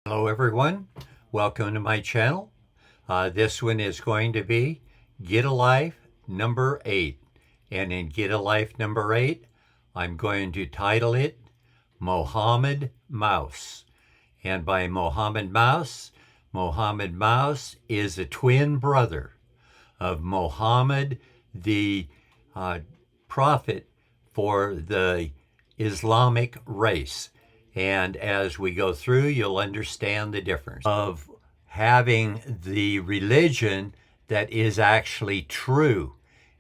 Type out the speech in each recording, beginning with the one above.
Hello everyone, welcome to my channel. This one is going to be Get a Life number 8. And in Get a Life number 8, I'm going to title it Mohammed Mouse. And by Mohammed Mouse is a twin brother of Muhammad, the prophet for the Islamic race. And as we go through, you'll understand the difference of having the religion that is actually true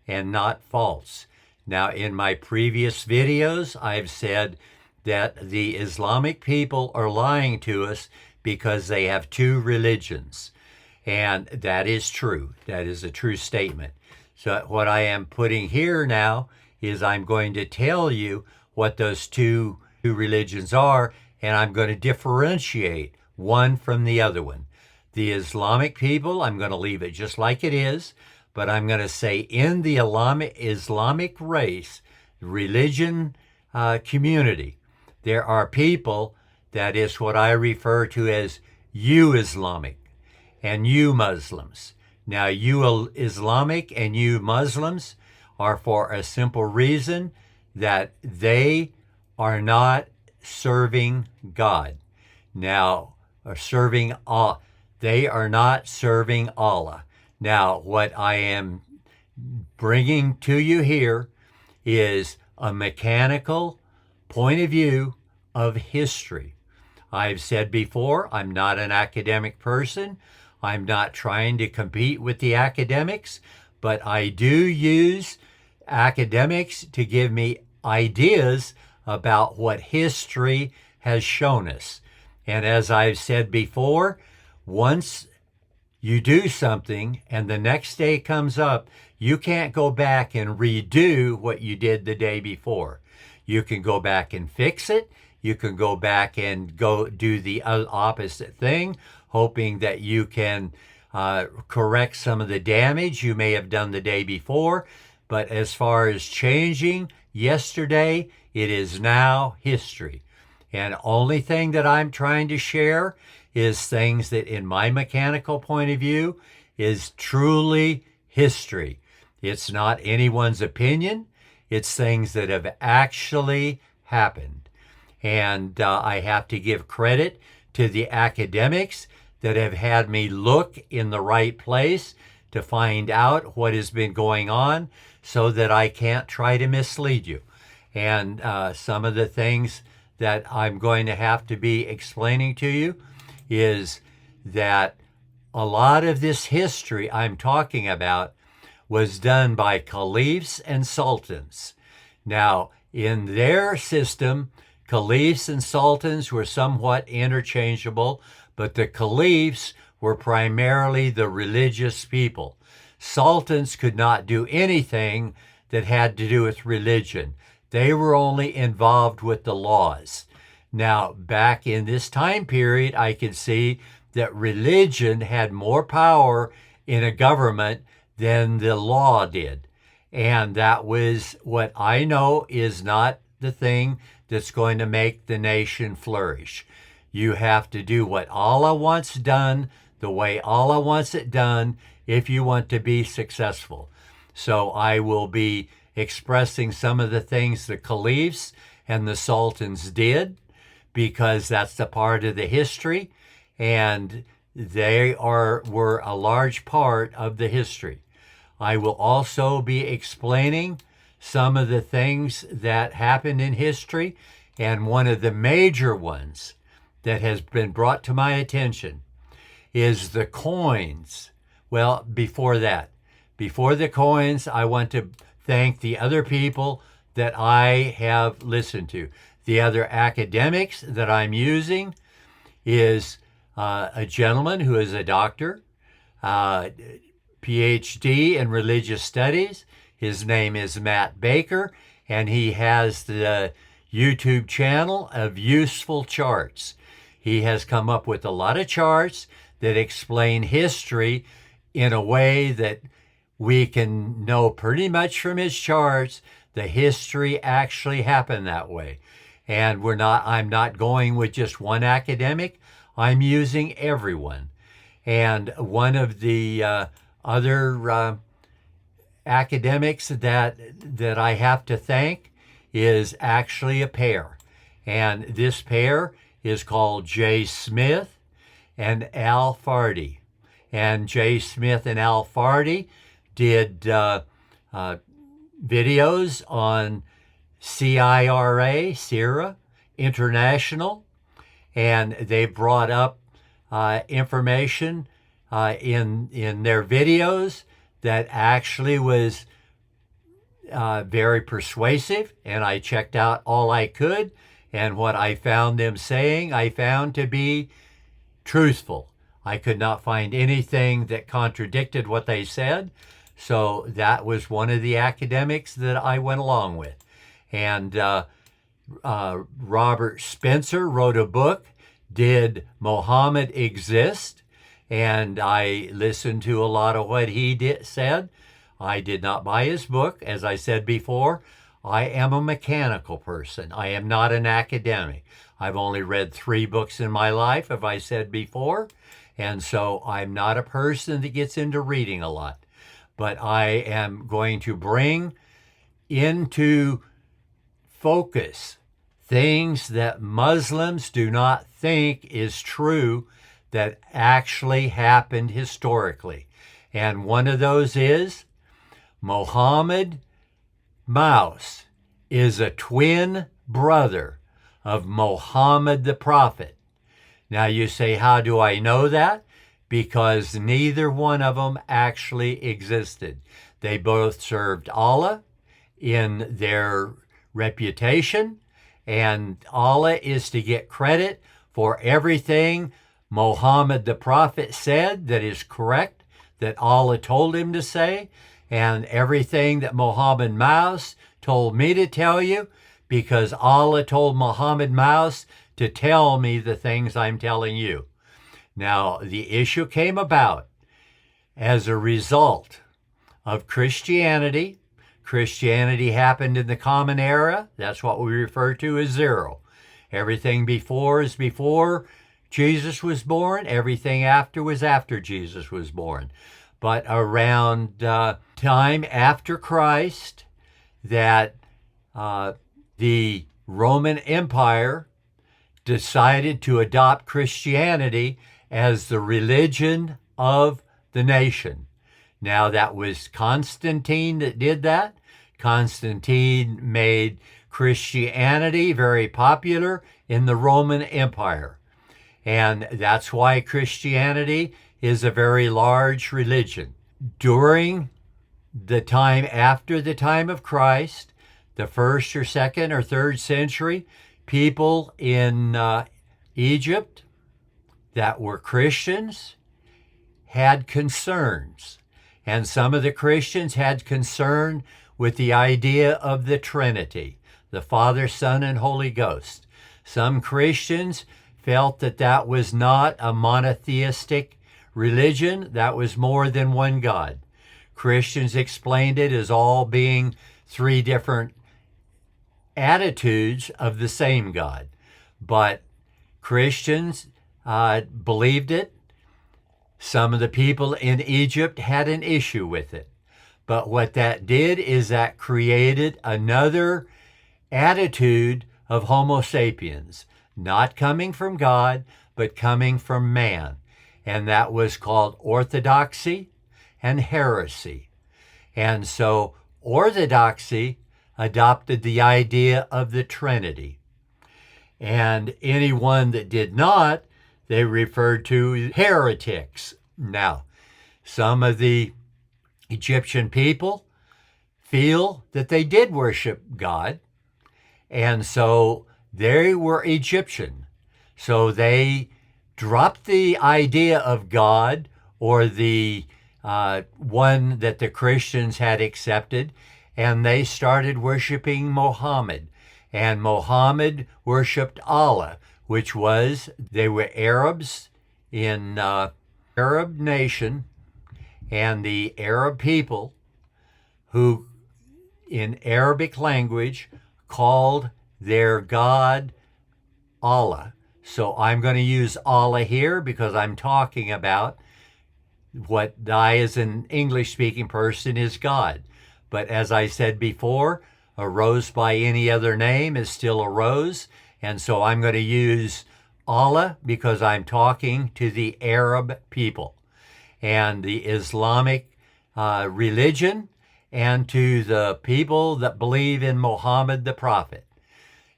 and not false. Now, in my previous videos, I've said that the Islamic people are lying to us because they have two religions. And that is true. That is a true statement. So what I am putting here now is I'm going to tell you what those two religions are, and I'm going to differentiate one from the other one. The Islamic people, I'm going to leave it just like it is, but I'm going to say in the Islamic race, religion community, there are people that is what I refer to as you Islamic and you Muslims. Now, you Islamic and you Muslims are for a simple reason that they are not serving God. Now, they are not serving Allah. Now, what I am bringing to you here is a mechanical point of view of history. I've said before, I'm not an academic person. I'm not trying to compete with the academics, but I do use academics to give me ideas about what history has shown us. And as I've said before, once you do something and the next day comes up, you can't go back and redo what you did the day before. You can go back and fix it. You can go back and go do the opposite thing, hoping that you can correct some of the damage you may have done the day before. But as far as changing yesterday, it is now history. And only thing that I'm trying to share is things that in my mechanical point of view is truly history. It's not anyone's opinion. It's things that have actually happened. And I have to give credit to the academics that have had me look in the right place to find out what has been going on so that I can't try to mislead you. And some of the things that I'm going to have to be explaining to you is that a lot of this history I'm talking about was done by caliphs and sultans. Now, in their system, caliphs and sultans were somewhat interchangeable, but the caliphs were primarily the religious people. Sultans could not do anything that had to do with religion. They were only involved with the laws. Now, back in this time period, I could see that religion had more power in a government than the law did. And that was what I know is not the thing that's going to make the nation flourish. You have to do what Allah wants done, the way Allah wants it done, if you want to be successful. So I will be expressing some of the things the caliphs and the sultans did, because that's the part of the history, and they were a large part of the history. I will also be explaining some of the things that happened in history, and one of the major ones that has been brought to my attention is the coins. Well, before the coins, I want to thank the other people that I have listened to. The other academics that I'm using is a gentleman who is a doctor, PhD in religious studies. His name is Matt Baker, and he has the YouTube channel of Useful Charts. He has come up with a lot of charts that explain history in a way that we can know pretty much from his charts the history actually happened that way. And I'm not going with just one academic. I'm using everyone. And one of the other academics that I have to thank is actually a pair. And this pair is called Jay Smith and Al Fardy. And Jay Smith and Al Fardy did videos on CIRA International, and they brought up information in their videos that actually was very persuasive, and I checked out all I could, and what I found them saying I found to be truthful. I could not find anything that contradicted what they said, so that was one of the academics that I went along with. And Robert Spencer wrote a book, Did Mohammed Exist? And I listened to a lot of what he said. I did not buy his book. As I said before, I am a mechanical person. I am not an academic. I've only read 3 books in my life, as I said before, and so I'm not a person that gets into reading a lot. But I am going to bring into focus things that Muslims do not think is true that actually happened historically. And one of those is Muhammad Mouse is a twin brother of Muhammad the Prophet. Now you say, how do I know that? Because neither one of them actually existed. They both served Allah in their reputation, and Allah is to get credit for everything Muhammad the Prophet said that is correct, that Allah told him to say, and everything that Muhammad Mouse told me to tell you, because Allah told Muhammad Mouse to tell me the things I'm telling you. Now, the issue came about as a result of Christianity. Christianity happened in the Common Era. That's what we refer to as zero. Everything before is before Jesus was born. Everything after was after Jesus was born. But around time after Christ, that the Roman Empire decided to adopt Christianity as the religion of the nation. Now, that was Constantine that did that. Constantine made Christianity very popular in the Roman Empire. And that's why Christianity is a very large religion. During the time after the time of Christ, the 1st or 2nd or 3rd century, people in Egypt that were Christians had concerns. And some of the Christians had concern with the idea of the Trinity, the Father, Son, and Holy Ghost. Some Christians felt that that was not a monotheistic religion, that was more than one God. Christians explained it as all being 3 different attitudes of the same God. But Christians believed it. Some of the people in Egypt had an issue with it. But what that did is that created another attitude of Homo sapiens, not coming from God, but coming from man. And that was called orthodoxy and heresy. And so orthodoxy adopted the idea of the Trinity. And anyone that did not, they referred to heretics. Now, some of the Egyptian people feel that they did worship God, and so they were Egyptian. So they dropped the idea of God, or the one that the Christians had accepted, and they started worshiping Muhammad. And Muhammad worshiped Allah, which was, they were Arabs in Arab nation, and the Arab people who in Arabic language called their God Allah. So I'm going to use Allah here because I'm talking about what I, as an English-speaking person, is God. But as I said before, a rose by any other name is still a rose. And so I'm going to use Allah because I'm talking to the Arab people and the Islamic religion and to the people that believe in Muhammad the prophet.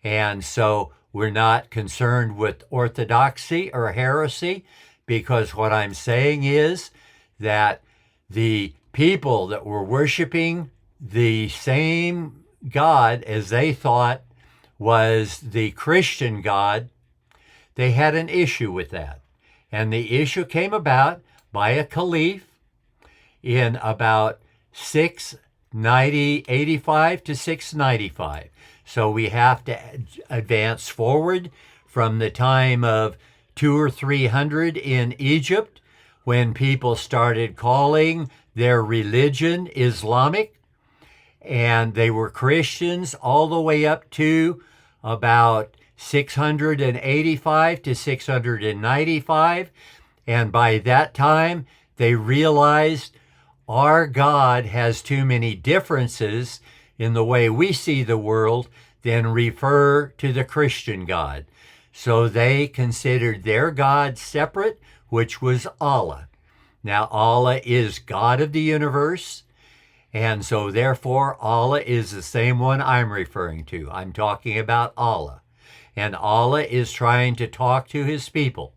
And so we're not concerned with orthodoxy or heresy, because what I'm saying is that the people that were worshiping the same God as they thought was the Christian God, they had an issue with that. And the issue came about by a caliph in about 685 to 695. So we have to advance forward from the time of 200 or 300 in Egypt, when people started calling their religion Islamic, and they were Christians, all the way up to about 685 to 695. And by that time, they realized our God has too many differences in the way we see the world, then refer to the Christian God. So they considered their God separate, which was Allah. Now, Allah is God of the universe, and so therefore Allah is the same one I'm referring to. I'm talking about Allah. And Allah is trying to talk to his people.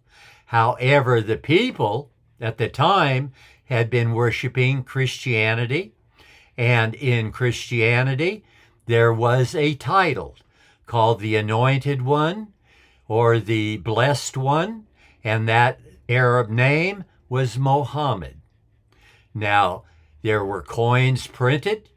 However, the people at the time had been worshiping Christianity, and in Christianity, there was a title called the Anointed One or the Blessed One, and that Arab name was Mohammed. Now, there were coins printed,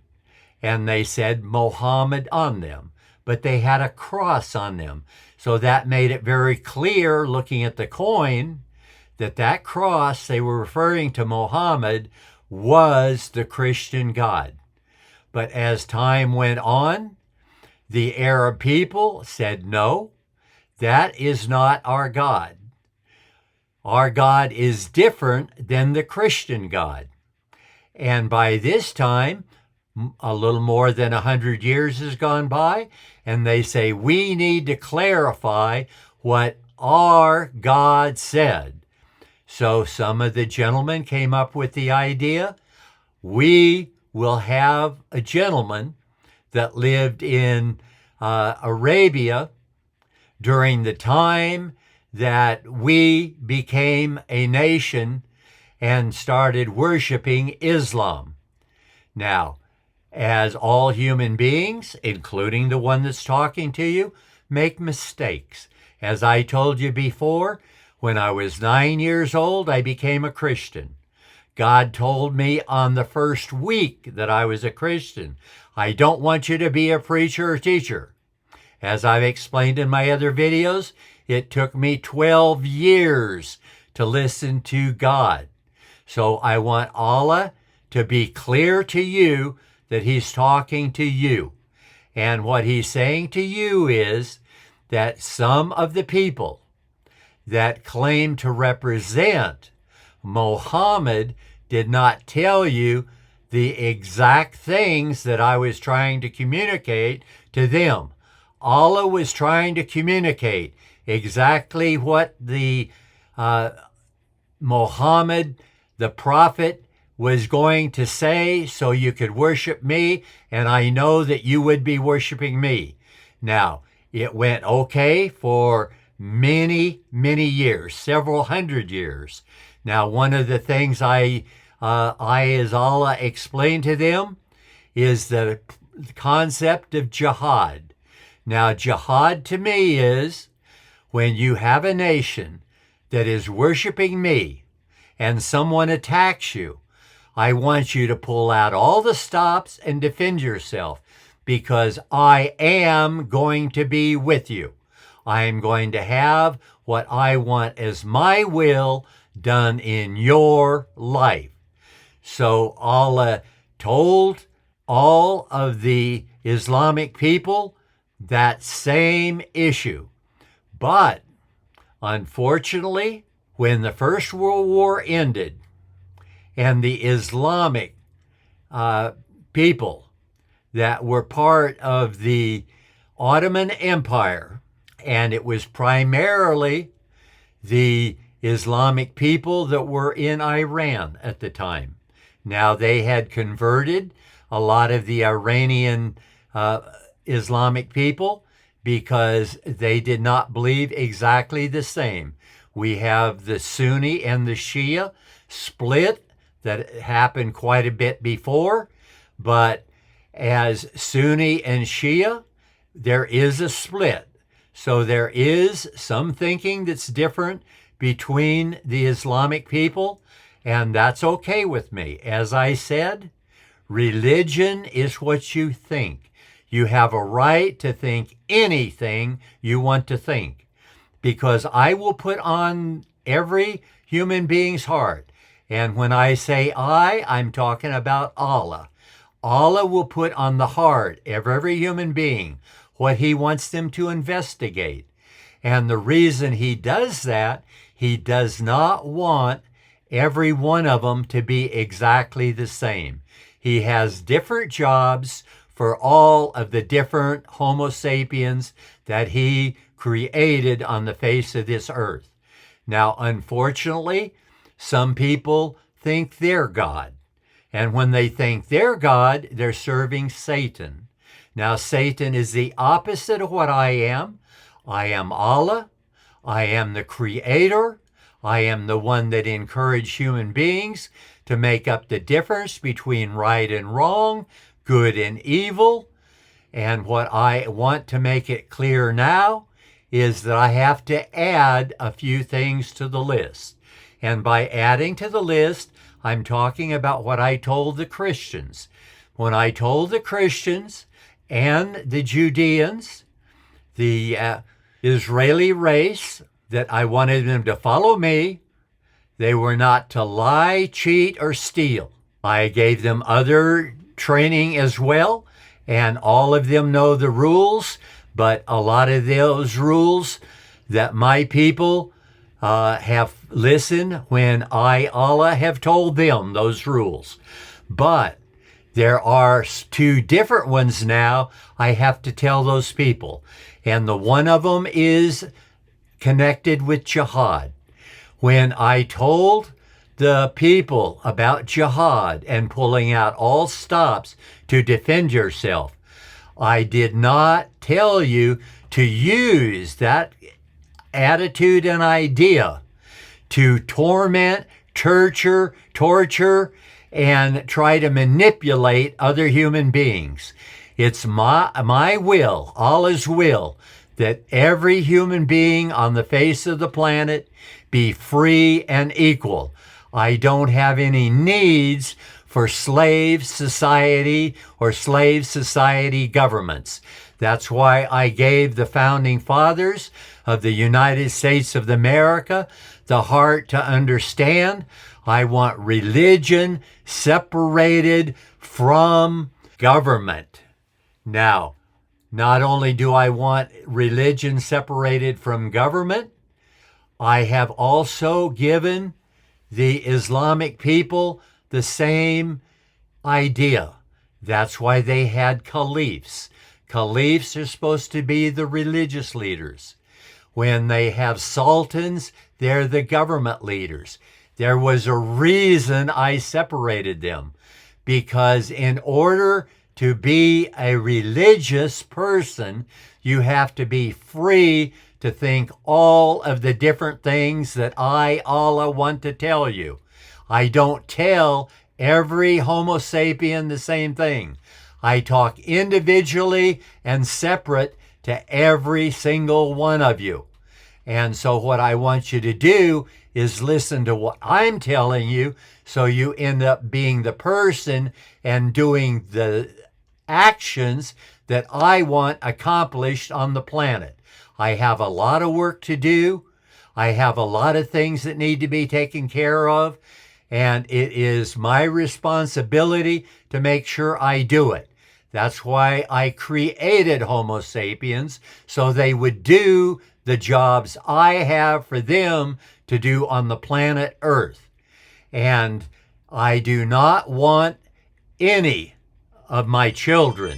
and they said Mohammed on them, but they had a cross on them. So that made it very clear, looking at the coin, that that cross they were referring to Mohammed was the Christian God. But as time went on, the Arab people said, no, that is not our God. Our God is different than the Christian God. And by this time, a little more than 100 years has gone by, and they say, we need to clarify what our God said. So some of the gentlemen came up with the idea, we will have a gentleman that lived in Arabia during the time that we became a nation and started worshiping Islam. Now, as all human beings, including the one that's talking to you, make mistakes. As I told you before, when I was 9 years old, I became a Christian. God told me on the first week that I was a Christian, I don't want you to be a preacher or teacher. As I've explained in my other videos, it took me 12 years to listen to God. So I want Allah to be clear to you that he's talking to you. And what he's saying to you is that some of the people that claim to represent Muhammad did not tell you the exact things that I was trying to communicate to them. Allah was trying to communicate exactly what the Muhammad, the prophet, was going to say so you could worship me, and I know that you would be worshiping me. Now, it went okay for many, many years, several hundred years. Now, one of the things I as Allah explained to them is the concept of jihad. Now, jihad to me is when you have a nation that is worshiping me and someone attacks you, I want you to pull out all the stops and defend yourself, because I am going to be with you. I am going to have what I want as my will done in your life. So Allah told all of the Islamic people that same issue. But Unfortunately, when the First World War ended and the Islamic people that were part of the Ottoman Empire, and it was primarily the Islamic people that were in Iran at the time. Now they had converted a lot of the Iranian Islamic people because they did not believe exactly the same. We have the Sunni and the Shia split that happened quite a bit before, but as Sunni and Shia, there is a split. So there is some thinking that's different between the Islamic people, and that's okay with me. As I said, religion is what you think. You have a right to think anything you want to think, because I will put on every human being's heart. And when I say I'm talking about Allah. Allah will put on the heart of every human being what he wants them to investigate. And the reason he does that, he does not want every one of them to be exactly the same. He has different jobs for all of the different Homo sapiens that he created on the face of this earth. Now, unfortunately, some people think they're God. And when they think they're God, they're serving Satan. Now, Satan is the opposite of what I am. I am Allah. I am the creator. I am the one that encouraged human beings to make up the difference between right and wrong, good and evil. And what I want to make it clear now is that I have to add a few things to the list. And by adding to the list, I'm talking about what I told the Christians. When I told the Christians and the Judeans, the Israeli race, that I wanted them to follow me, they were not to lie, cheat, or steal. I gave them other training as well, and all of them know the rules, but a lot of those rules that my people have listened when Allah, have told them those rules. But there are two different ones now I have to tell those people. And the one of them is connected with jihad. When I told the people about jihad and pulling out all stops to defend yourself, I did not tell you to use that attitude and idea to torment, torture, and try to manipulate other human beings. It's my will, Allah's will, that every human being on the face of the planet be free and equal. I don't have any needs for slave society or slave society governments. That's why I gave the founding fathers of the United States of America the heart to understand. I want religion separated from government. Now, not only do I want religion separated from government, I have also given the Islamic people the same idea. That's why they had caliphs. Caliphs are supposed to be the religious leaders. When they have sultans, they're the government leaders. There was a reason I separated them, because in order to be a religious person, you have to be free to think all of the different things that Allah, want to tell you. I don't tell every Homo sapien the same thing. I talk individually and separate to every single one of you. And so what I want you to do is listen to what I'm telling you, so you end up being the person and doing the actions that I want accomplished on the planet. I have a lot of work to do. I have a lot of things that need to be taken care of, and it is my responsibility to make sure I do it. That's why I created Homo sapiens, so they would do the jobs I have for them to do on the planet Earth. And I do not want any of my children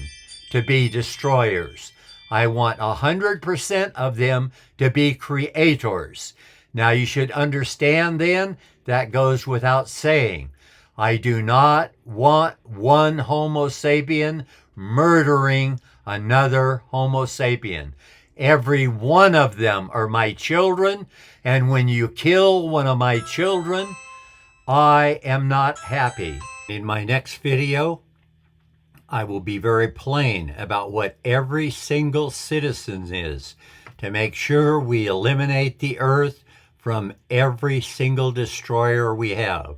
to be destroyers. I want 100% of them to be creators. Now you should understand then, that goes without saying. I do not want one Homo sapien murdering another Homo sapien. Every one of them are my children, and when you kill one of my children, I am not happy. In my next video, I will be very plain about what every single citizen is to make sure we eliminate the earth from every single destroyer we have.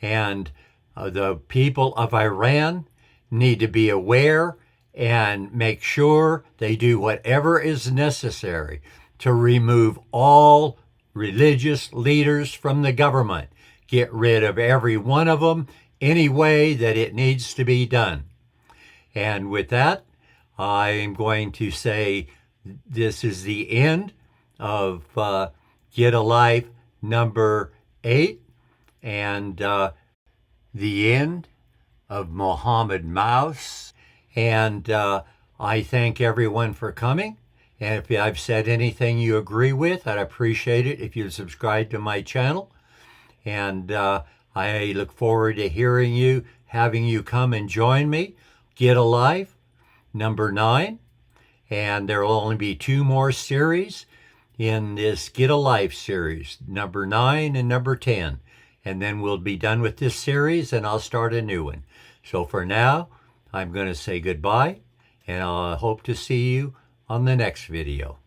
And the people of Iran need to be aware and make sure they do whatever is necessary to remove all religious leaders from the government. Get rid of every one of them any way that it needs to be done. And with that, I'm going to say this is the end of Get a Life number 8 and the end of Mohammed Mouse. And I thank everyone for coming. And if I've said anything you agree with, I'd appreciate it if you'd subscribe to my channel. And I look forward to hearing you, having you come and join me. Get a Life number 9. And there will only be 2 more series in this Get a Life series, number 9 and number 10. And then we'll be done with this series and I'll start a new one. So for now, I'm going to say goodbye, and I hope to see you on the next video.